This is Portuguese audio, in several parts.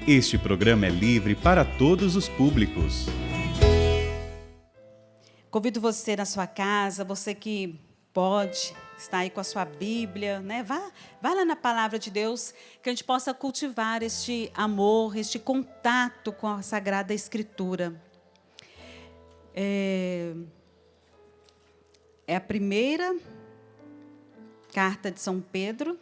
Este programa é livre para todos os públicos. Convido você na sua casa, você que pode estar aí com a sua Bíblia, né? Vá lá na palavra de Deus, que a gente possa cultivar este amor, este contato com a Sagrada Escritura. É a primeira carta de São Pedro,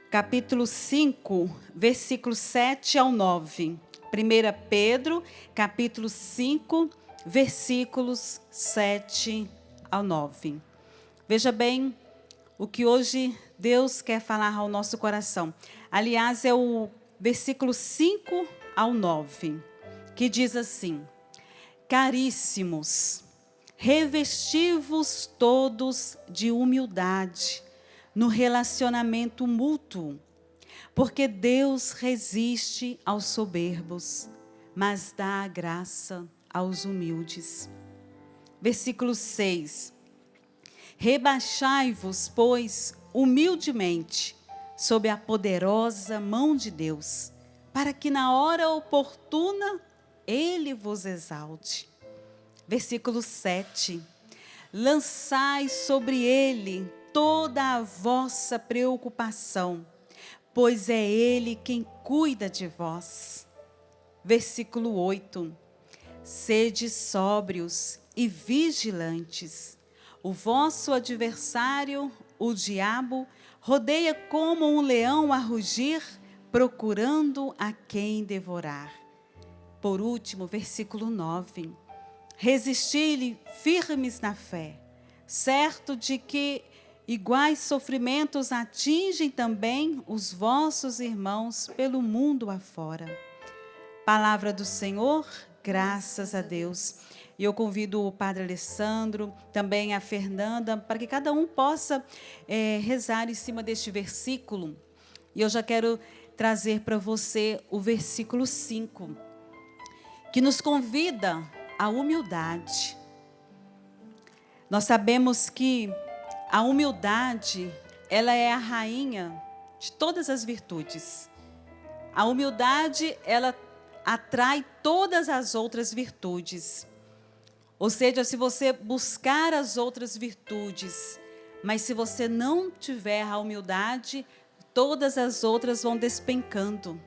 capítulo 5, versículos 7 ao 9. 1 Pedro, capítulo 5, versículos 7 ao 9. Veja bem o que hoje Deus quer falar ao nosso coração. Aliás, é o versículo 5 ao 9, que diz assim: Caríssimos, revesti-vos todos de humildade no relacionamento mútuo, porque Deus resiste aos soberbos, mas dá a graça aos humildes. Versículo 6. Rebaixai-vos, pois, humildemente, sob a poderosa mão de Deus, para que na hora oportuna Ele vos exalte. Versículo 7. Lançai sobre Ele toda a vossa preocupação, pois é Ele quem cuida de vós. Versículo 8. Sede sóbrios e vigilantes. O vosso adversário, o diabo, rodeia como um leão a rugir, procurando a quem devorar. Por último, versículo 9. Resisti-lhe firmes na fé, certo de que iguais sofrimentos atingem também os vossos irmãos pelo mundo afora. Palavra do Senhor, graças a Deus. E eu convido o Padre Alessandro, também a Fernanda, para que cada um possa rezar em cima deste versículo. E eu já quero trazer para você o versículo 5, que nos convida à humildade. Nós sabemos que a humildade, ela é a rainha de todas as virtudes. A humildade, ela atrai todas as outras virtudes. Ou seja, se você buscar as outras virtudes, mas se você não tiver a humildade, todas as outras vão despencando.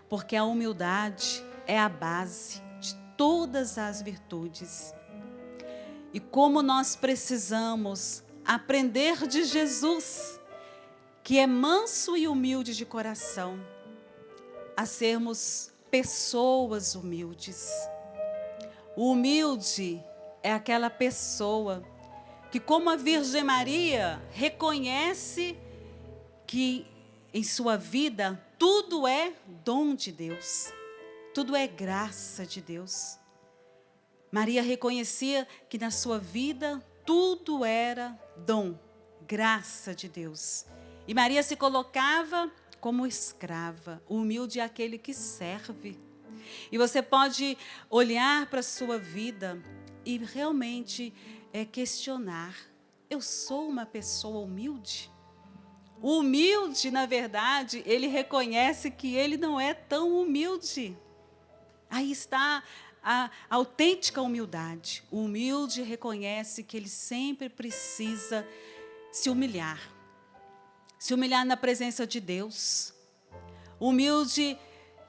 Porque a humildade é a base de todas as virtudes. E como nós precisamos aprender de Jesus, que é manso e humilde de coração, a sermos pessoas humildes. O humilde é aquela pessoa que, como a Virgem Maria, reconhece que em sua vida tudo é dom de Deus, tudo é graça de Deus. Maria reconhecia que na sua vida tudo era dom, graça de Deus. E Maria se colocava como escrava. O humilde é aquele que serve. E você pode olhar para a sua vida e realmente questionar: eu sou uma pessoa humilde? O humilde, na verdade, ele reconhece que ele não é tão humilde. Aí está a autêntica humildade. O humilde reconhece que ele sempre precisa se humilhar na presença de Deus. O humilde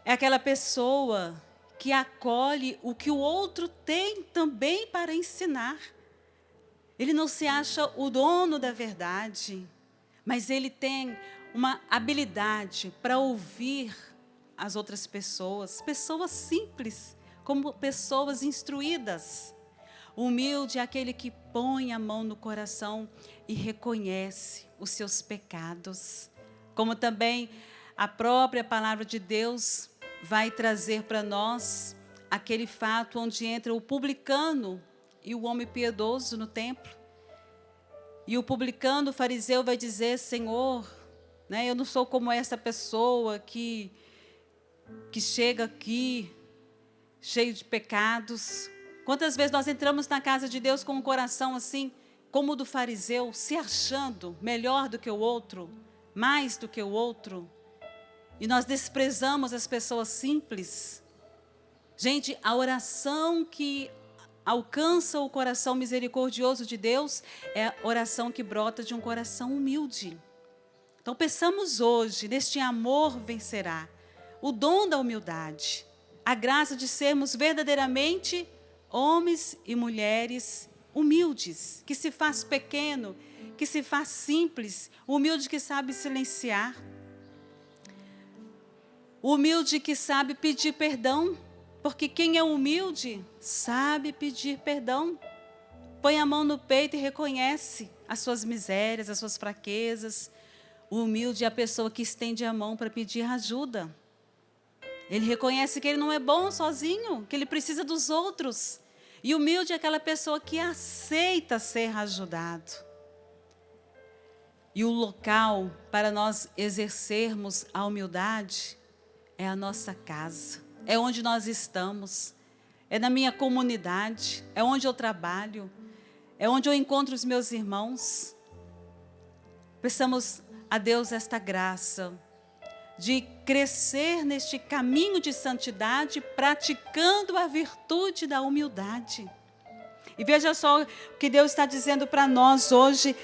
é aquela pessoa que acolhe o que o outro tem também para ensinar. Ele não se acha o dono da verdade, mas ele tem uma habilidade para ouvir as outras pessoas, pessoas simples, como pessoas instruídas. O humilde é aquele que põe a mão no coração e reconhece os seus pecados. Como também a própria palavra de Deus vai trazer para nós aquele fato onde entra o publicano e o homem piedoso no templo. E o publicano, o fariseu, vai dizer: Senhor, eu não sou como essa pessoa que chega aqui cheio de pecados. Quantas vezes nós entramos na casa de Deus com um coração assim, como o do fariseu, se achando melhor do que o outro, mais do que o outro, e nós desprezamos as pessoas simples. Gente, a oração que alcança o coração misericordioso de Deus é a oração que brota de um coração humilde. Então, peçamos hoje, neste amor vencerá, o dom da humildade, a graça de sermos verdadeiramente homens e mulheres humildes, que se faz pequeno, que se faz simples, humilde que sabe silenciar, humilde que sabe pedir perdão, porque quem é humilde sabe pedir perdão. Põe a mão no peito e reconhece as suas misérias, as suas fraquezas. O humilde é a pessoa que estende a mão para pedir ajuda. Ele reconhece que ele não é bom sozinho, que ele precisa dos outros. E humilde é aquela pessoa que aceita ser ajudado. E o local para nós exercermos a humildade é a nossa casa. É onde nós estamos. É na minha comunidade. É onde eu trabalho. É onde eu encontro os meus irmãos. Peçamos a Deus esta graça de crescer neste caminho de santidade, praticando a virtude da humildade. E veja só o que Deus está dizendo para nós hoje,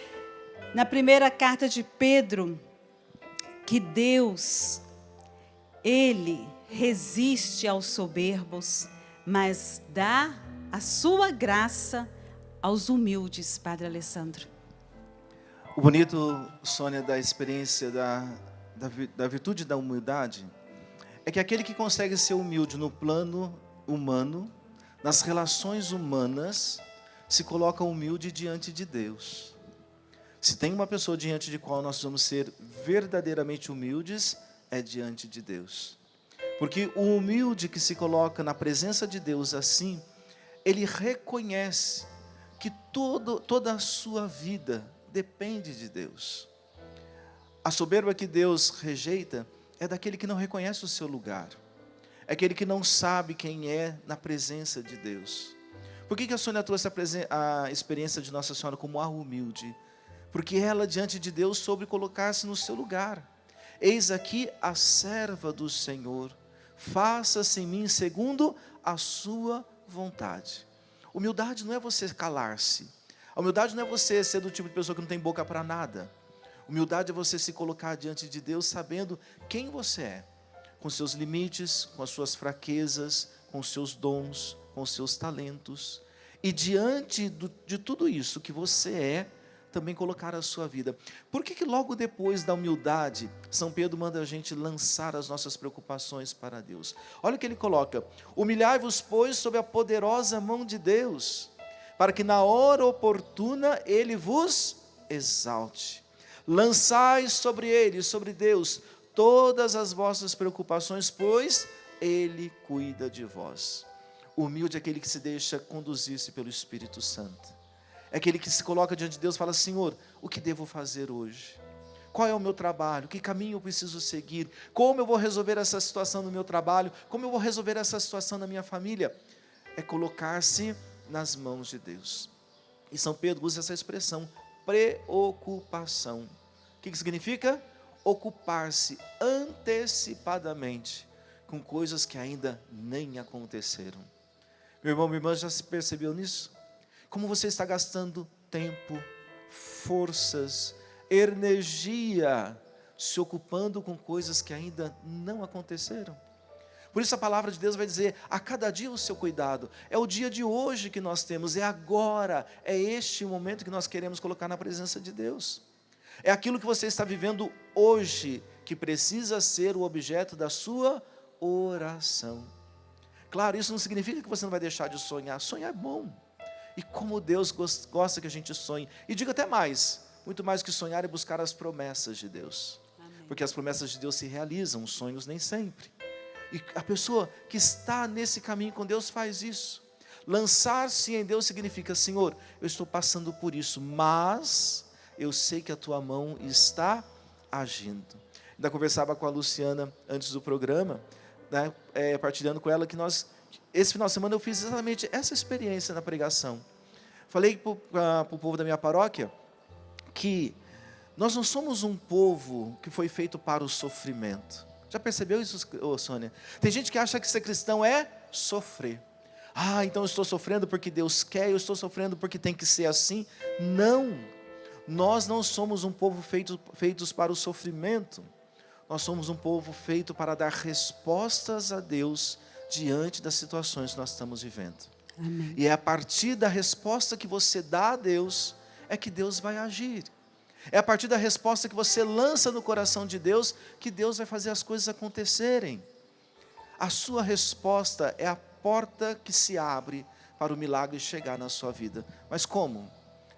na primeira carta de Pedro, que Deus, Ele resiste aos soberbos, mas dá a sua graça aos humildes, Padre Alessandro. O bonito, Sônia, da experiência da virtude da humildade é que aquele que consegue ser humilde no plano humano, nas relações humanas, se coloca humilde diante de Deus. Se tem uma pessoa diante de qual nós vamos ser verdadeiramente humildes, é diante de Deus. Porque o humilde que se coloca na presença de Deus assim, ele reconhece que toda a sua vida depende de Deus. A soberba que Deus rejeita é daquele que não reconhece o seu lugar. É aquele que não sabe quem é na presença de Deus. Por que a Sônia trouxe a experiência de Nossa Senhora como a humilde? Porque ela, diante de Deus, soube colocar-se no seu lugar. Eis aqui a serva do Senhor. Faça-se em mim segundo a sua vontade. Humildade não é você calar-se. A humildade não é você ser do tipo de pessoa que não tem boca para nada. Humildade é você se colocar diante de Deus sabendo quem você é. Com seus limites, com as suas fraquezas, com os seus dons, com os seus talentos. E diante de tudo isso que você é, também colocar a sua vida. Por que logo depois da humildade, São Pedro manda a gente lançar as nossas preocupações para Deus? Olha o que ele coloca: humilhai-vos, pois, sob a poderosa mão de Deus, para que na hora oportuna Ele vos exalte. Lançai sobre Ele, sobre Deus, todas as vossas preocupações, pois Ele cuida de vós. O humilde é aquele que se deixa conduzir-se pelo Espírito Santo. É aquele que se coloca diante de Deus e fala: Senhor, o que devo fazer hoje? Qual é o meu trabalho? Que caminho eu preciso seguir? Como eu vou resolver essa situação no meu trabalho? Como eu vou resolver essa situação na minha família? É colocar-se nas mãos de Deus. E São Pedro usa essa expressão, preocupação. O que significa? Ocupar-se antecipadamente com coisas que ainda nem aconteceram. Meu irmão, minha irmã, já se percebeu nisso? Como você está gastando tempo, forças, energia, se ocupando com coisas que ainda não aconteceram. Por isso a palavra de Deus vai dizer: a cada dia o seu cuidado. É o dia de hoje que nós temos, é agora, é este o momento que nós queremos colocar na presença de Deus. É aquilo que você está vivendo hoje, que precisa ser o objeto da sua oração. Claro, isso não significa que você não vai deixar de sonhar. Sonhar é bom. E como Deus gosta que a gente sonhe. E digo até mais, muito mais que sonhar é buscar as promessas de Deus. Amém. Porque as promessas de Deus se realizam, os sonhos nem sempre. E a pessoa que está nesse caminho com Deus faz isso. Lançar-se em Deus significa: Senhor, eu estou passando por isso, mas eu sei que a tua mão está agindo. Ainda conversava com a Luciana antes do programa, né, partilhando com ela que esse final de semana eu fiz exatamente essa experiência na pregação. Falei para o povo da minha paróquia que nós não somos um povo que foi feito para o sofrimento. Já percebeu isso, Sônia? Tem gente que acha que ser cristão é sofrer. Então eu estou sofrendo porque Deus quer, eu estou sofrendo porque tem que ser assim. Não, nós não somos um povo feitos para o sofrimento. Nós somos um povo feito para dar respostas a Deus diante das situações que nós estamos vivendo. Amém. E é a partir da resposta que você dá a Deus, é que Deus vai agir. É a partir da resposta que você lança no coração de Deus, que Deus vai fazer as coisas acontecerem. A sua resposta é a porta que se abre para o milagre chegar na sua vida. Mas como?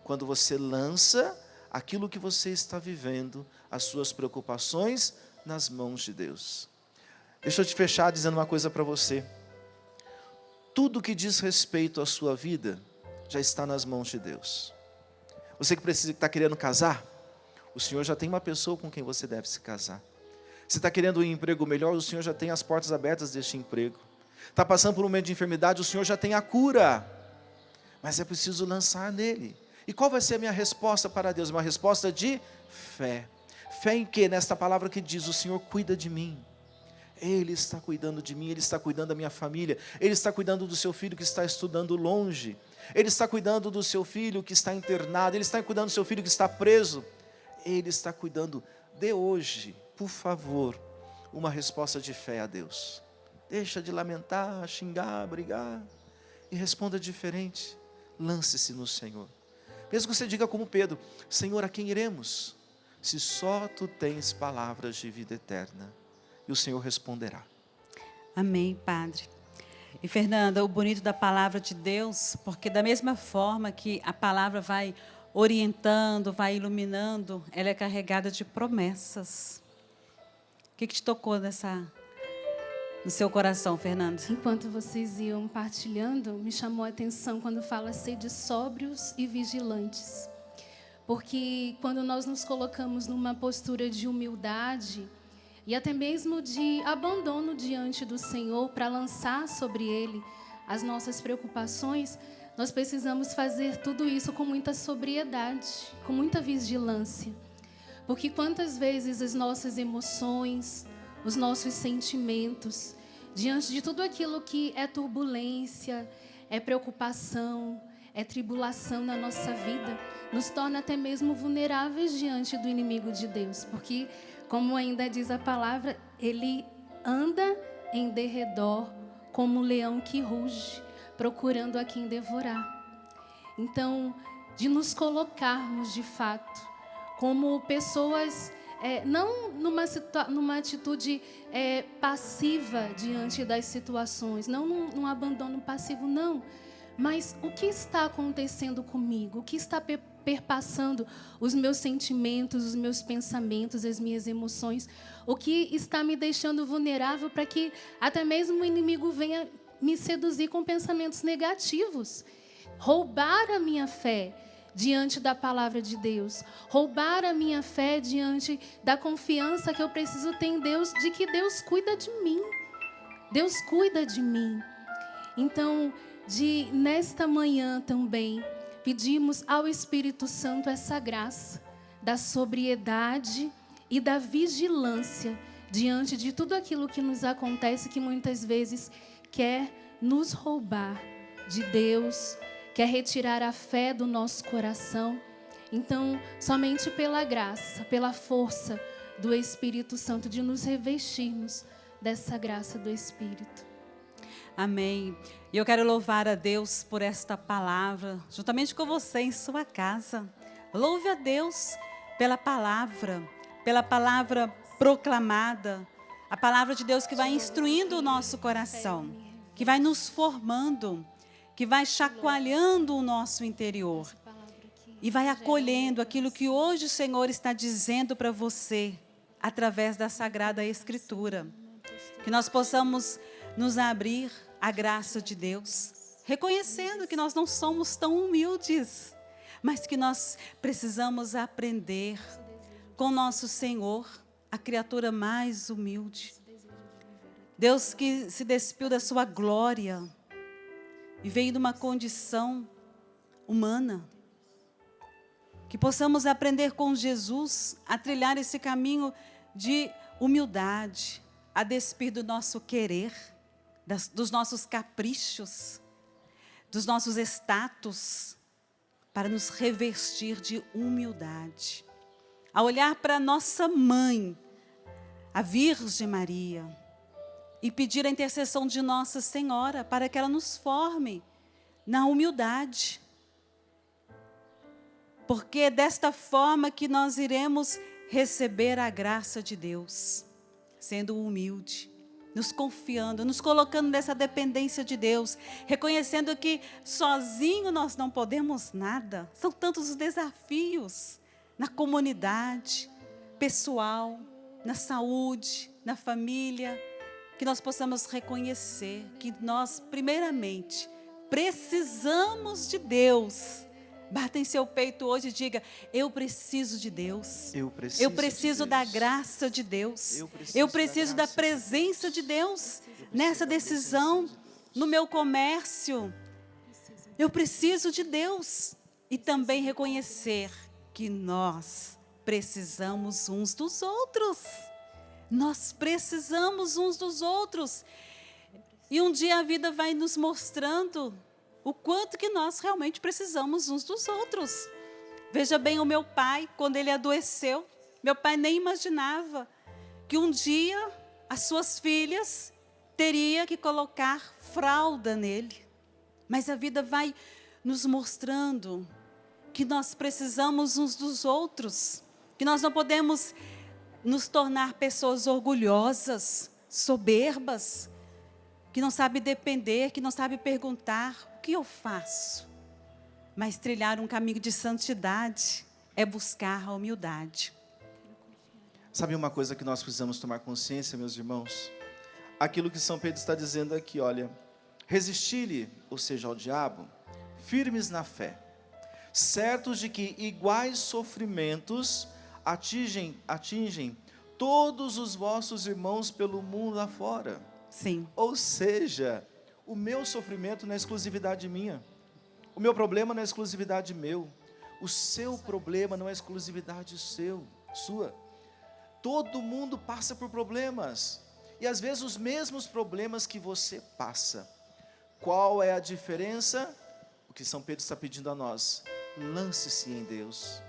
Quando você lança aquilo que você está vivendo, as suas preocupações, nas mãos de Deus. Deixa eu te fechar dizendo uma coisa para você. Tudo que diz respeito à sua vida, já está nas mãos de Deus. Você que está querendo casar, o Senhor já tem uma pessoa com quem você deve se casar. Você está querendo um emprego melhor, o Senhor já tem as portas abertas deste emprego. Está passando por um momento de enfermidade, o Senhor já tem a cura. Mas é preciso lançar nele. E qual vai ser a minha resposta para Deus? Uma resposta de fé. Fé em quê? Nesta palavra que diz, o Senhor cuida de mim. Ele está cuidando de mim, Ele está cuidando da minha família, Ele está cuidando do seu filho que está estudando longe, Ele está cuidando do seu filho que está internado, Ele está cuidando do seu filho que está preso. Ele está cuidando. Dê hoje, por favor, uma resposta de fé a Deus. Deixa de lamentar, xingar, brigar e responda diferente. Lance-se no Senhor. Mesmo que você diga como Pedro, Senhor, a quem iremos? Se só Tu tens palavras de vida eterna. E o Senhor responderá. Amém, Padre. E Fernanda, o bonito da palavra de Deus, porque da mesma forma que a palavra vai orientando, vai iluminando, ela é carregada de promessas. O que te tocou no seu coração, Fernanda? Enquanto vocês iam partilhando, me chamou a atenção quando fala sede sóbrios e vigilantes. Porque quando nós nos colocamos numa postura de humildade e até mesmo de abandono diante do Senhor para lançar sobre Ele as nossas preocupações, nós precisamos fazer tudo isso com muita sobriedade, com muita vigilância. Porque quantas vezes as nossas emoções, os nossos sentimentos, diante de tudo aquilo que é turbulência, é preocupação, é tribulação na nossa vida, nos torna até mesmo vulneráveis diante do inimigo de Deus. Porque, como ainda diz a palavra, ele anda em derredor como um leão que ruge, procurando a quem devorar. Então, de nos colocarmos de fato como pessoas, não numa atitude passiva diante das situações, não num abandono passivo, não. Mas o que está acontecendo comigo? O que está perpassando os meus sentimentos, os meus pensamentos, as minhas emoções? O que está me deixando vulnerável para que até mesmo o inimigo venha me seduzir com pensamentos negativos? Roubar a minha fé diante da palavra de Deus. Roubar a minha fé diante da confiança que eu preciso ter em Deus, de que Deus cuida de mim. Deus cuida de mim. Então, nesta manhã também, pedimos ao Espírito Santo essa graça da sobriedade e da vigilância diante de tudo aquilo que nos acontece, que muitas vezes quer nos roubar de Deus, quer retirar a fé do nosso coração. Então, somente pela graça, pela força do Espírito Santo, de nos revestirmos dessa graça do Espírito. Amém. E eu quero louvar a Deus por esta palavra, juntamente com você em sua casa. Louve a Deus pela palavra proclamada, a palavra de Deus que vai instruindo o nosso coração, que vai nos formando, que vai chacoalhando o nosso interior e vai acolhendo aquilo que hoje o Senhor está dizendo para você através da Sagrada Escritura. Que nós possamos nos abrir à graça de Deus, reconhecendo que nós não somos tão humildes, mas que nós precisamos aprender com nosso Senhor, a criatura mais humilde. Deus que se despiu da sua glória e veio de uma condição humana. Que possamos aprender com Jesus a trilhar esse caminho de humildade, a despir do nosso querer, dos nossos caprichos, dos nossos status, para nos revestir de humildade. A olhar para nossa mãe, a Virgem Maria, e pedir a intercessão de Nossa Senhora para que ela nos forme na humildade. Porque é desta forma que nós iremos receber a graça de Deus, sendo humilde, nos confiando, nos colocando nessa dependência de Deus, reconhecendo que sozinho nós não podemos nada. São tantos os desafios na comunidade, pessoal, na saúde, na família, que nós possamos reconhecer que nós, primeiramente, precisamos de Deus. Bata em seu peito hoje e diga: eu preciso de Deus. Eu preciso da graça de Deus. Eu preciso da presença de Deus nessa decisão, no meu comércio. Eu preciso de Deus. E também reconhecer que nós precisamos uns dos outros. Nós precisamos uns dos outros. E um dia a vida vai nos mostrando o quanto que nós realmente precisamos uns dos outros. Veja bem o meu pai, quando ele adoeceu, meu pai nem imaginava que um dia as suas filhas teriam que colocar fralda nele. Mas a vida vai nos mostrando que nós precisamos uns dos outros, que nós não podemos nos tornar pessoas orgulhosas, soberbas, que não sabe depender, que não sabe perguntar: o que eu faço? Mas trilhar um caminho de santidade é buscar a humildade. Sabe uma coisa que nós precisamos tomar consciência, meus irmãos? Aquilo que São Pedro está dizendo aqui, olha: resistir-lhe, ou seja, ao diabo, firmes na fé, certos de que iguais sofrimentos atingem todos os vossos irmãos pelo mundo lá fora. Sim. Ou seja, o meu sofrimento não é exclusividade minha. O meu problema não é exclusividade meu. O seu problema não é exclusividade sua. Todo mundo passa por problemas. E às vezes os mesmos problemas que você passa. Qual é a diferença? O que São Pedro está pedindo a nós: lance-se em Deus.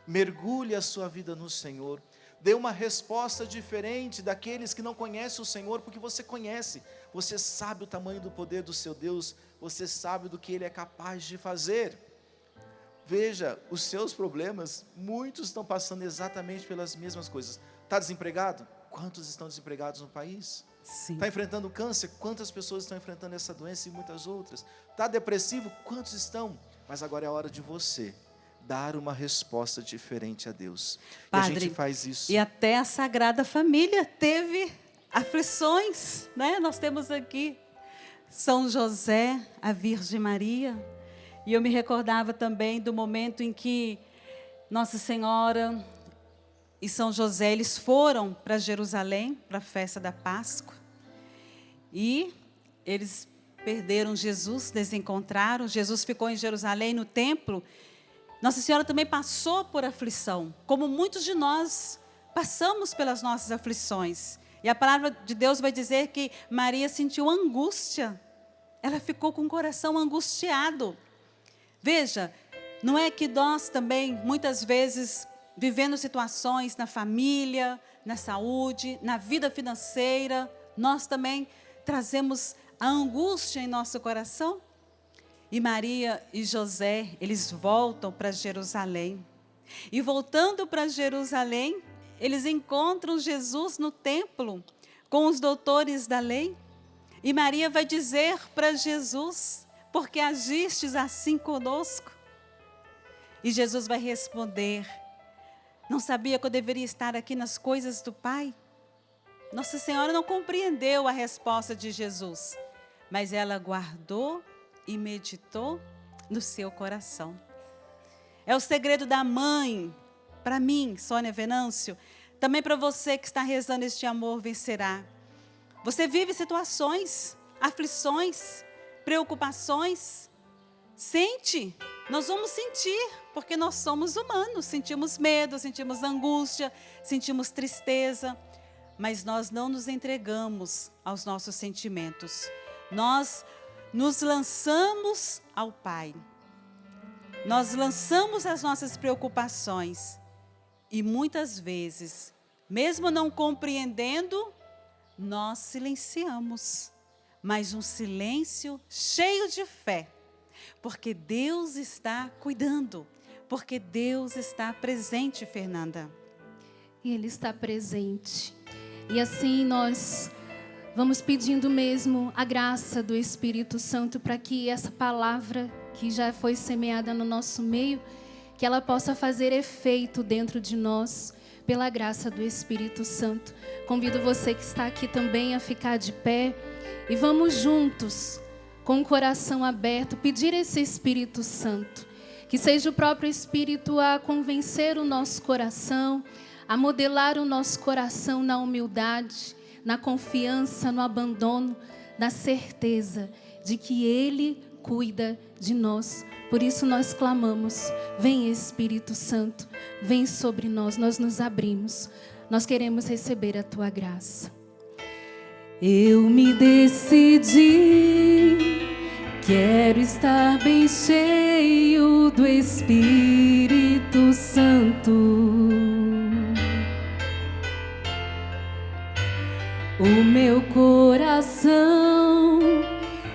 Mergulhe a sua vida no Senhor. Dê uma resposta diferente daqueles que não conhecem o Senhor, porque você conhece. Você sabe o tamanho do poder do seu Deus. Você sabe do que Ele é capaz de fazer. Veja, os seus problemas, muitos estão passando exatamente pelas mesmas coisas. Está desempregado? Quantos estão desempregados no país? Sim. Está enfrentando câncer? Quantas pessoas estão enfrentando essa doença e muitas outras? Está depressivo? Quantos estão? Mas agora é a hora de você dar uma resposta diferente a Deus. Padre, e a gente faz isso. E até a Sagrada Família teve aflições, né? Nós temos aqui São José, a Virgem Maria. E eu me recordava também do momento em que Nossa Senhora e São José, eles foram para Jerusalém, para a festa da Páscoa. E eles perderam Jesus, desencontraram. Jesus ficou em Jerusalém, no templo. Nossa Senhora também passou por aflição, como muitos de nós passamos pelas nossas aflições. E a palavra de Deus vai dizer que Maria sentiu angústia. Ela ficou com o coração angustiado. Veja, não é que nós também, muitas vezes, vivendo situações na família, na saúde, na vida financeira, nós também trazemos a angústia em nosso coração? E Maria e José, eles voltam para Jerusalém. E voltando para Jerusalém, eles encontram Jesus no templo, com os doutores da lei. E Maria vai dizer para Jesus: por que agistes assim conosco? E Jesus vai responder: não sabia que eu deveria estar aqui nas coisas do Pai? Nossa Senhora não compreendeu a resposta de Jesus, mas ela guardou e meditou no seu coração. É o segredo da mãe, para mim, Sônia Venâncio, também para você que está rezando este amor vencerá. Você vive situações, aflições, preocupações, sente Nós vamos sentir, porque nós somos humanos, sentimos medo, sentimos angústia, sentimos tristeza, mas nós não nos entregamos aos nossos sentimentos. Nós nos lançamos ao Pai. Nós lançamos as nossas preocupações e muitas vezes, mesmo não compreendendo, nós silenciamos, mas um silêncio cheio de fé, porque Deus está cuidando, porque Deus está presente, Fernanda. E Ele está presente. E assim nós vamos pedindo mesmo a graça do Espírito Santo para que essa palavra que já foi semeada no nosso meio, que ela possa fazer efeito dentro de nós, pela graça do Espírito Santo. Convido você que está aqui também a ficar de pé e vamos juntos, com o coração aberto, pedir esse Espírito Santo, que seja o próprio Espírito a convencer o nosso coração, a modelar o nosso coração na humildade, na confiança, no abandono, na certeza de que Ele cuida de nós. Por isso nós clamamos: vem Espírito Santo, vem sobre nós, nós nos abrimos, nós queremos receber a Tua graça. Eu me decidi, quero estar bem cheio do Espírito Santo. O meu coração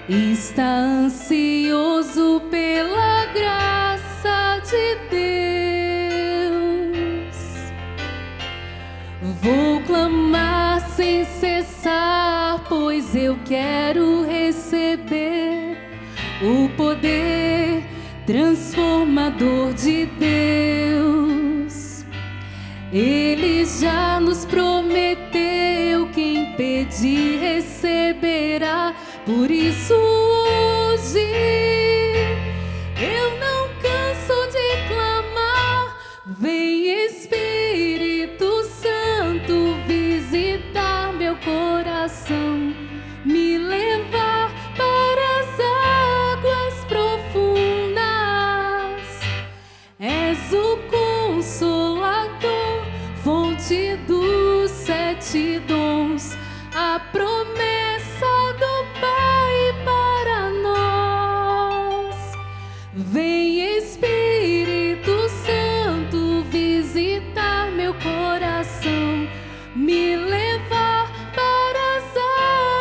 está ansioso pela graça de Deus. Vou clamar sem cessar, pois eu quero receber o poder transformador de Deus. Ele já nos prometeu: quem pedir receberá. Por isso hoje eu não canso de clamar: vem Espírito Santo visitar meu coração, me levar para as águas profundas. És o Consolador, fonte dos 7 dons, a promessa do Pai para nós. Vem Espírito Santo visitar meu coração, me levar para as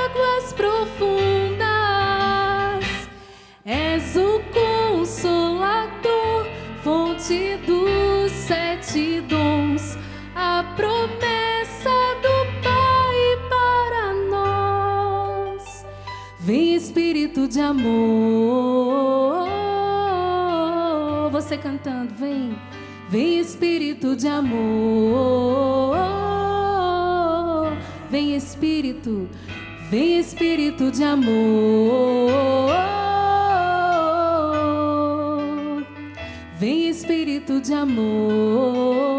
águas profundas. És o Consolador, fonte dos 7 dons, a promessa do Pai para nós. Vem Espírito de amor. Você cantando, vem. Vem Espírito de amor. Vem Espírito de amor. Vem Espírito de amor.